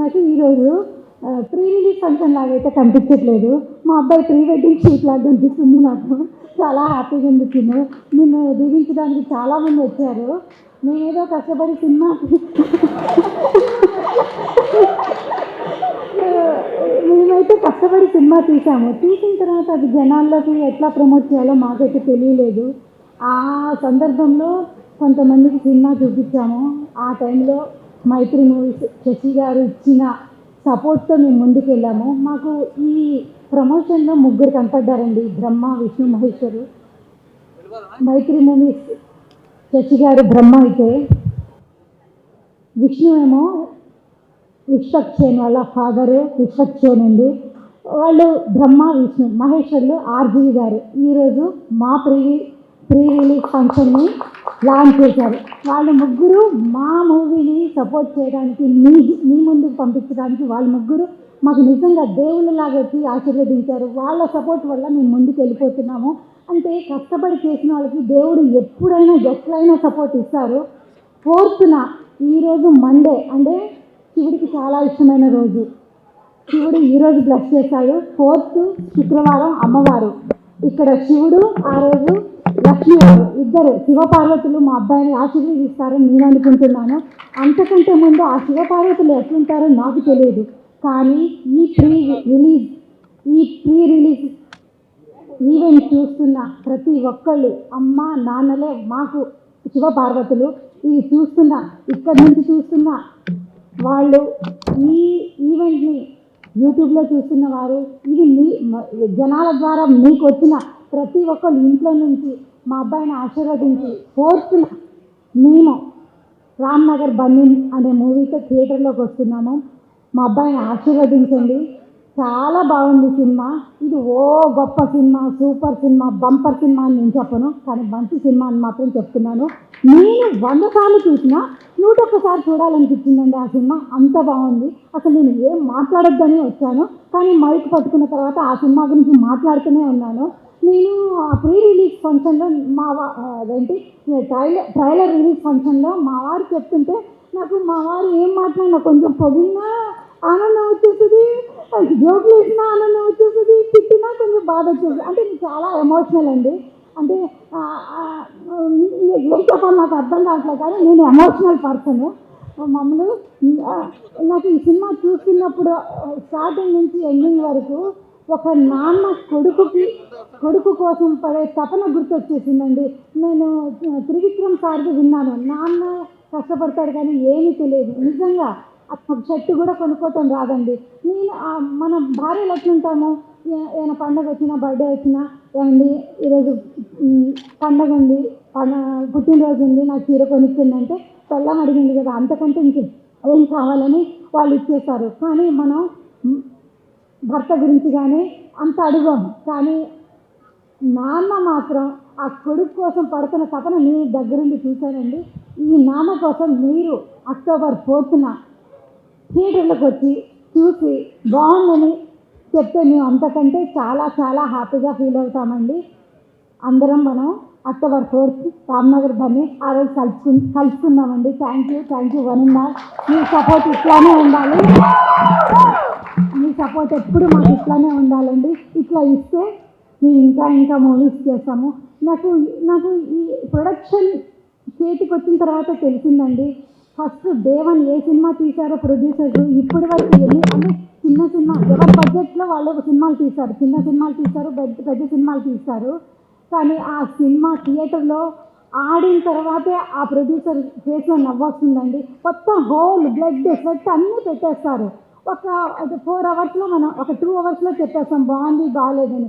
నాకు ఈరోజు pre release function లాగైతే కనిపించట్లేదు. మా అబ్బాయి ప్రీ వెడ్డింగ్ షూట్ లాగా కనిపిస్తుంది. నాకు చాలా హ్యాపీగా అనిపించింది. నిన్ను దీవించడానికి చాలామంది వచ్చారు. నేనేదో కష్టపడి సినిమా మేమైతే కష్టపడి సినిమా తీసాము. తీసిన తర్వాత అది జనాల్లోకి ఎట్లా ప్రమోట్ చేయాలో మాకైతే తెలియలేదు. ఆ సందర్భంలో కొంతమందికి సినిమా చూపించాము. ఆ టైంలో మైత్రి మూవీస్ శశి గారు ఇచ్చిన సపోర్ట్తో మేము ముందుకు వెళ్ళాము. మాకు ఈ ప్రమోషన్లో ముగ్గురు కనపడ్డారండి, బ్రహ్మ, విష్ణు, మహేశ్వరు. మైత్రి మూవీస్ శశి గారు బ్రహ్మ అయితే, విష్ణు ఏమో విశ్వక్సేన్ వాళ్ళ ఫాదరు విశ్వక్సేన్ అండి. వాళ్ళు బ్రహ్మ, విష్ణు. మహేశ్వర్లు ఆర్జీవి గారు ఈరోజు మా ప్రీ రిలీజ్ ఫంక్షన్ని లాంచ్ చేశారు. వాళ్ళు ముగ్గురు మా మూవీని సపోర్ట్ చేయడానికి, మీ ముందుకు పంపించడానికి వాళ్ళు ముగ్గురు మాకు నిజంగా దేవుళ్ళలాగా వచ్చి ఆశీర్వదించారు. వాళ్ళ సపోర్ట్ వల్ల మేము ముందుకు వెళ్ళిపోతున్నాము. అంటే కష్టపడి చేసిన వాళ్ళకి దేవుడు ఎప్పుడైనా ఎట్లయినా సపోర్ట్ ఇస్తారు. 4th ఈరోజు మండే, అంటే శివుడికి చాలా ఇష్టమైన రోజు. శివుడు ఈరోజు బ్లెస్ చేశాడు. 4th శుక్రవారం అమ్మవారు. ఇక్కడ శివుడు, ఆ రోజు లక్ష్మీవారు, ఇద్దరు శివపార్వతులు మా అబ్బాయిని ఆశీర్వదిస్తారని నేను అనుకుంటున్నాను. అంతకంటే ముందు ఆ శివపార్వతులు ఎట్లుంటారో నాకు తెలియదు. కానీ ఈ ప్రీ రిలీజ్ ఈవెంట్ చూస్తున్న ప్రతి ఒక్కళ్ళు అమ్మ నాన్నలే మాకు శివపార్వతులు. ఇది చూస్తున్న, ఇక్కడి నుంచి చూస్తున్న వాళ్ళు, ఈ ఈవెంట్ని యూట్యూబ్లో చూస్తున్న వారు, ఇది మీ జనాల ద్వారా మీకు వచ్చిన ప్రతి ఒక్కళ్ళు ఇంట్లో నుంచి మా అబ్బాయిని ఆశీర్వదించి 4th మేము రామ్నగర్ బన్నీ అనే మూవీతో థియేటర్లోకి వస్తున్నాము. మా అబ్బాయిని ఆశీర్వదించండి. చాలా బాగుంది సినిమా. ఇది గొప్ప cinema, super cinema, bumper cinema అని నేను చెప్పను, కానీ మంచి సినిమా అని మాత్రం చెప్తున్నాను. నేను 100 సార్లు చూసినా 101 సార్లు చూడాలనిపించిందండి ఆ సినిమా. అంత బాగుంది. అసలు నేను ఏం మాట్లాడొద్దని వచ్చాను, కానీ మైక్ పట్టుకున్న తర్వాత ఆ సినిమా గురించి మాట్లాడుతూనే ఉన్నాను. నేను ఆ ప్రీ రిలీజ్ ఫంక్షన్లో ట్రైలర్ రిలీజ్ ఫంక్షన్లో మా వారు చెప్తుంటే నాకు మా వారు ఏం మాట్లాడినా కొంచెం పొగినా ఆనందం వచ్చేస్తుంది, జోకులు వేసినా ఆనందం వచ్చేస్తుంది, తిట్టినా కొంచెం బాధ వచ్చేది. అంటే నేను చాలా ఎమోషనల్ అండి. అంటే ఏం చెప్పాలి నాకు అర్థం కావట్లేదు, కానీ నేను ఎమోషనల్ పర్సన్. మమ్మల్ని నాకు ఈ సినిమా చూస్తున్నప్పుడు స్టార్టింగ్ నుంచి ఎండింగ్ వరకు ఒక నాన్న కొడుకు కోసం పడే తపన గుర్తొచ్చేసిందండి. నేను త్రివిక్రమ్ సార్కి విన్నాను, నాన్న కష్టపడతాడు కానీ ఏమీ తెలియదు. నిజంగా అసలు షర్టు కూడా కొనుక్కోవటం రాదండి. నేను మన భార్యలు ఎట్లుంటాము, ఏమైనా పండగ వచ్చినా, బర్త్డే వచ్చినా, ఏమండి ఈరోజు పండగ ఉంది, పుట్టినరోజు ఉంది, నాకు చీర కొనిచ్చిందంటే పెళ్ళం అడిగింది కదా, అంతకంటే ఏం కావాలని వాళ్ళు ఇచ్చేస్తారు. కానీ మనం భర్త గురించి కానీ అంత అడుగాము. కానీ నాన్న మాత్రం ఆ కొడుకు కోసం పడుతున్న తపన నేను దగ్గరుండి చూశానండి. ఈ నాన్న కోసం మీరు అక్టోబర్ 4th థియేటర్లకు వచ్చి చూసి బాగుందని చెప్తే మేము అంతకంటే చాలా చాలా హ్యాపీగా ఫీల్ అవుతామండి. అందరం మనం అక్టోబర్ 4th రామ్నగర్ బన్నీ ఆ రోజు కలుసుకుందామండి. థ్యాంక్ యూ వనిన్నా. మీ సపోర్ట్ ఇట్లానే ఉండాలి. మీ సపోర్ట్ ఎప్పుడు మాకు ఇట్లానే ఉండాలండి. ఇట్లా ఇస్తే మేము ఇంకా మూవీస్ చేస్తాము. నాకు ఈ ప్రొడక్షన్ చేతికి వచ్చిన తర్వాత తెలిసిందండి. ఫస్ట్ దేవన్ ఏ సినిమా తీశారో ప్రొడ్యూసర్స్ ఇప్పటి వరకు అంటే చిన్న సినిమా ఎవరి బడ్జెట్లో వాళ్ళు సినిమాలు తీశారు, చిన్న సినిమాలు తీశారు, పెద్ద సినిమాలు తీశారు. కానీ ఆ సినిమా థియేటర్లో ఆడిన తర్వాతే ఆ ప్రొడ్యూసర్ ఫేస్లో నవ్వొస్తుందండి. మొత్తం హోల్ బ్లడ్ స్వెట్ అన్నీ పెట్టేస్తారు. ఒక 4 అవర్స్లో మనం ఒక 2 అవర్స్లో చెప్పేస్తాం బాగుంది బాగాలేదని.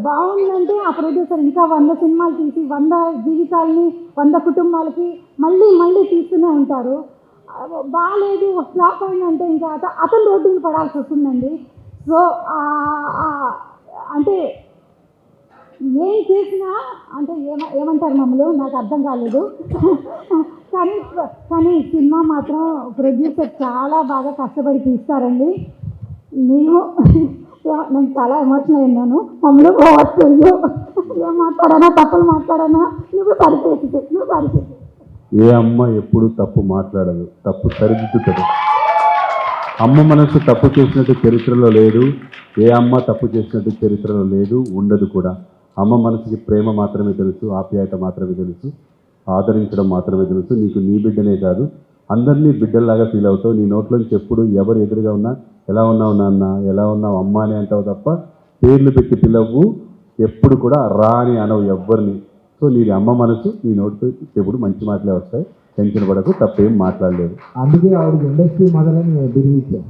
బాగుందంటే ఆ ప్రొడ్యూసర్ ఇంకా 100 సినిమాలు తీసి 100 జీవితాలని 100 కుటుంబాలకి మళ్ళీ తీస్తూనే ఉంటారు. బాగాలేదు ఫ్లాప్ అయిందంటే ఇంకా అతను రోడ్డుని పడాల్సి వస్తుందండి. సో అంటే ఏం చేసినా అంటే ఏమంటారు మమ్మల్ని నాకు అర్థం కాలేదు. కానీ సినిమా మాత్రం ప్రొడ్యూసర్ చాలా బాగా కష్టపడి తీస్తారండి. నేను చాలా ఎమోషనల్ అయినాను. మమ్మల్ని ఓవర్చు ఏం మాట్లాడానా, తప్పులు మాట్లాడానా, నువ్వు సరిచేసి. ఏ అమ్మ ఎప్పుడు తప్పు మాట్లాడదు, తప్పు సరిదిద్దుతుంది. అమ్మ మనసు తప్పు చేసినట్టు చరిత్రలో లేదు. ఏ అమ్మ తప్పు చేసినట్టు చరిత్రలో లేదు, ఉండదు కూడా. అమ్మ మనసుకి ప్రేమ మాత్రమే తెలుసు, ఆప్యాయత మాత్రమే తెలుసు, ఆదరించడం మాత్రమే తెలుసు. నీకు నీ బిడ్డనే కాదు, అందరినీ బిడ్డల్లాగా ఫీల్ అవుతావు. నీ నోట్లోంచి ఎప్పుడు ఎవరు ఎదురుగా ఉన్నా ఎలా ఉన్నావు నాన్న, ఎలా ఉన్నావు అమ్మ అని అంటావు తప్ప పేర్లు పెట్టి పిలవు. ఎప్పుడు కూడా రా అని అనవు ఎవ్వరిని. సో నీది అమ్మ మనసు, నీ నోటితో ఎప్పుడు మంచి మాటలే వస్తాయి. టెన్షన్ పడకు, తప్పేం మాట్లాడలేదు. అందుకే ఆవిడకి ఇండస్ట్రీ మొదలని బిరుదు ఇచ్చాం.